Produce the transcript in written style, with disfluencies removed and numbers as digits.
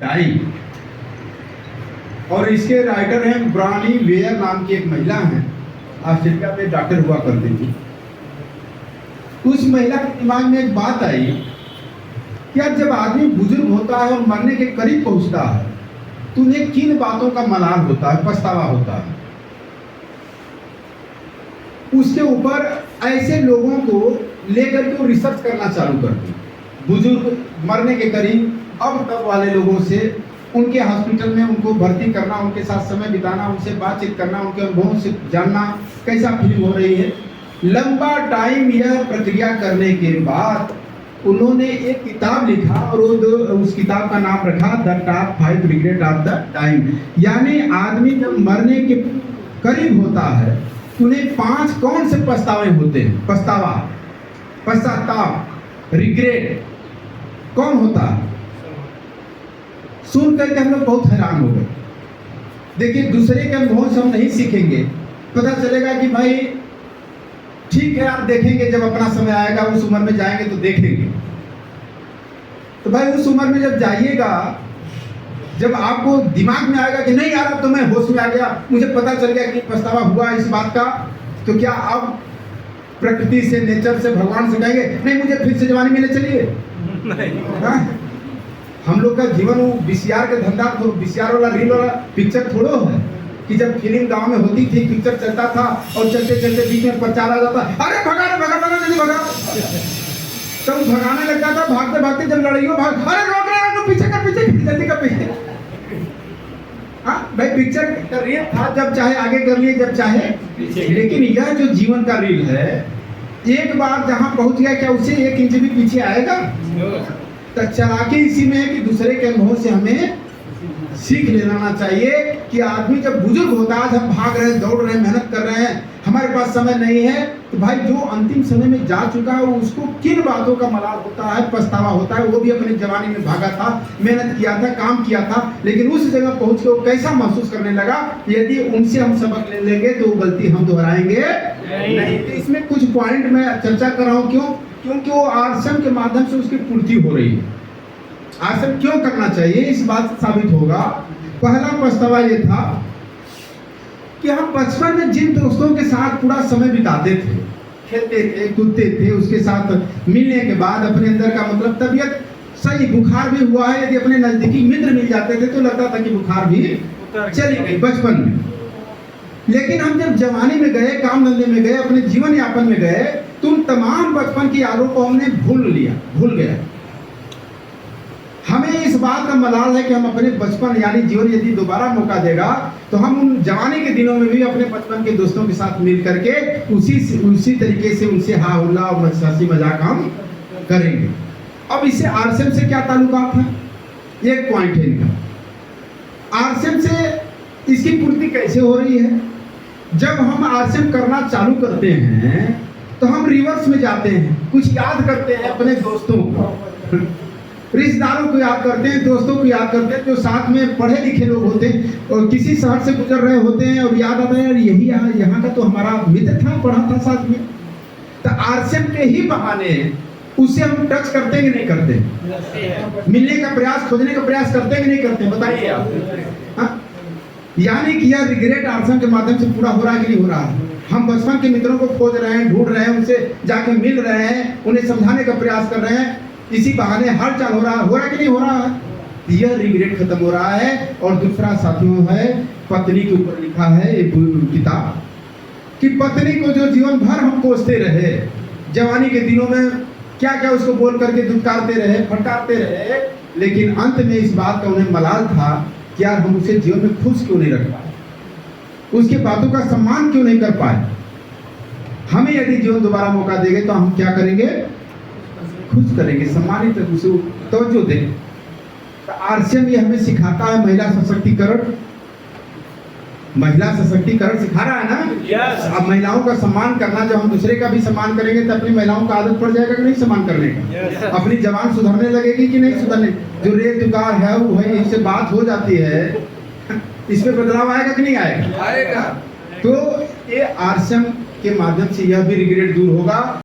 Time. और इसके writer हैं ब्रानी वेयर नाम की एक महिला हैं, ऑस्ट्रेलिया में डॉक्टर हुआ करती थी। उस महिला के दिमाग में एक बात आई कि यार जब आदमी बुजुर्ग होता है और मरने के करीब पहुंचता है तो उन्हें किन बातों का मलाल होता है, पछतावा होता है। उसके ऊपर ऐसे लोगों को लेकर के वो रिसर्च करना चालू कर दी। बुजुर्ग मरने के करीब अब तक वाले लोगों से उनके हॉस्पिटल में उनको भर्ती करना, उनके साथ समय बिताना, उनसे बातचीत करना, उनके अनुभवों से जानना कैसा फील हो रही है। लंबा टाइम यह प्रक्रिया करने के बाद उन्होंने एक किताब लिखा और उस किताब का नाम रखा the top 5 regret of the time. यानी आदमी जब मरने के करीब होता है तो उन्हें 5 कौन से पछतावे होते हैं। पश्चाताप, रिग्रेट कौन होता है। सुन करके हम लोग बहुत हैरान हो गए। देखिए दूसरे के अनुभव से हम नहीं सीखेंगे, पता चलेगा कि भाई ठीक है आप देखेंगे जब अपना समय आएगा, उस उम्र में जाएंगे तो देखेंगे। तो भाई उस उम्र में जब जाइएगा, जब आपको दिमाग में आएगा कि नहीं यार अब तो मैं होश में आ गया, मुझे पता चल गया कि पछतावा हुआ इस बात का, तो क्या आप प्रकृति से, नेचर से, भगवान से कहेंगे नहीं मुझे फिर से जवानी मिलने चलिए? नहीं। हम लोग का जीवन वो बीसीआर का धंधा, बीसीआर वाला रील वाला पिक्चर थोड़ो है कि जब फिल्म गांव में होती थी, पिक्चर चलता था और चलते चलते बीच में प्रचार आ जाता, अरे भगा जल्दी भगा। तब भगाने लगता था, भागते भागते जब लड़ाइयों भाग, अरे रोक रहा पीछे जल्दी का पीछे। हाँ भाई पिक्चर का रील था, जब चाहे आगे कर लिए, जब चाहे। लेकिन यह जो जीवन का रील है, एक बार जहां पहुंच गया क्या उससे 1 इंच भी पीछे आएगा? तो चालाकी इसी में है कि दूसरे के अनुभव से हमें सीख लेना चाहिए कि आदमी जब बुजुर्ग होता है, हम भाग रहे हैं, दौड़ रहे हैं, मेहनत कर रहे हैं, हमारे पास समय नहीं है, तो भाई जो अंतिम समय में जा चुका है उसको किन बातों का मलाल होता है, पछतावा होता है। वो भी अपनी जवानी में भागा था, मेहनत किया था, काम किया था, लेकिन उस जगह पहुंच के वो कैसा महसूस करने लगा। यदि उनसे हम सबक ले लेंगे तो वो गलती हम दोहराएंगे नहीं। तो इसमें कुछ पॉइंट मैं चर्चा कर रहा हूँ, क्योंकि वो आश्रम के माध्यम से उसकी पूर्ति हो रही है। आश्रम क्यों करना चाहिए इस बात से साबित होगा। पहला पछतावा ये था कि हम बचपन में जिन दोस्तों के साथ पूरा समय बिताते थे, खेलते थे, कूदते थे, उसके साथ मिलने के बाद अपने अंदर का मतलब तबीयत सही, बुखार भी हुआ है, यदि अपने नजदीकी मित्र मिल जाते थे तो लगता था कि बुखार भी चली गई बचपन में। लेकिन हम जब जवानी में गए, काम धंधे में गए, अपने जीवन यापन में गए, तुम तमाम बचपन की यादों को हमने भूल गया। हमें इस बात का मलाल है कि हम अपने बचपन यानी जीवन यदि दोबारा मौका देगा तो हम उन जवानी के दिनों में भी अपने बचपन के दोस्तों के साथ मिल करके उसी तरीके से उनसे हा हुल्ला और हंसी मजाक हम करेंगे। अब इससे आरसीएम से क्या ताल्लुकात है, एक पॉइंट है इनका। आरसीएम से इसकी पूर्ति कैसे हो रही है? जब हम आरसीएम करना चालू करते हैं तो हम रिवर्स में जाते हैं, कुछ याद करते हैं अपने दोस्तों को, रिश्तेदारों को याद करते हैं, दोस्तों को याद करते हैं जो साथ में पढ़े लिखे लोग होते हैं और किसी शहर से गुजर रहे होते हैं और याद आता है यही यहाँ का तो हमारा मित्र था, पढ़ा था साथ में। तो आरसीएम के ही बहाने उससे हम टच करते हैं कि नहीं करते? मिलने का प्रयास, खोजने का प्रयास करते हैं कि नहीं करते? बताइए आप। यानी कि यह रिग्रेट आरसीएम के माध्यम से पूरा हो रहा है कि नहीं हो रहा है? हम बचपन के मित्रों को खोज रहे हैं, ढूंढ रहे हैं, उनसे जाके मिल रहे हैं, उन्हें समझाने का प्रयास कर रहे हैं, इसी बहाने हाल चाल हो रहा कि नहीं हो रहा है? यह रिग्रेट खत्म हो रहा है। और दूसरा साथियों है, पत्नी के ऊपर लिखा है एक किताब कि पत्नी को जो जीवन भर हम कोसते रहे, जवानी के दिनों में क्या क्या उसको बोल करके दुत्कारते रहे, फटकारते रहे, लेकिन अंत में इस बात का उन्हें मलाल था कि यार हम उसे जीवन में खुश क्यों नहीं रख पाए, उसकी बातों का सम्मान क्यों नहीं कर पाए। हमें यदि जीवन दोबारा मौका देंगे तो हम क्या करेंगे? खुश करेंगे, सम्मानित उसे तवज्जो देंगे। तो आरसीएम ये हमें सिखाता है महिला सशक्तिकरण सिखा रहा है ना। yes. अब महिलाओं का सम्मान करना, जब हम दूसरे का भी सम्मान करेंगे तो अपनी महिलाओं का आदत पड़ जाएगा कि नहीं सम्मान करने का? yes. अपनी जबान सुधरने लगेगी कि नहीं सुधरने? जो रेत दुगार है वो है, इससे बात हो जाती है, इसमें बदलाव आएगा कि नहीं आएगा? तो ये आरसीएम के माध्यम से यह भी रिग्रेट दूर होगा।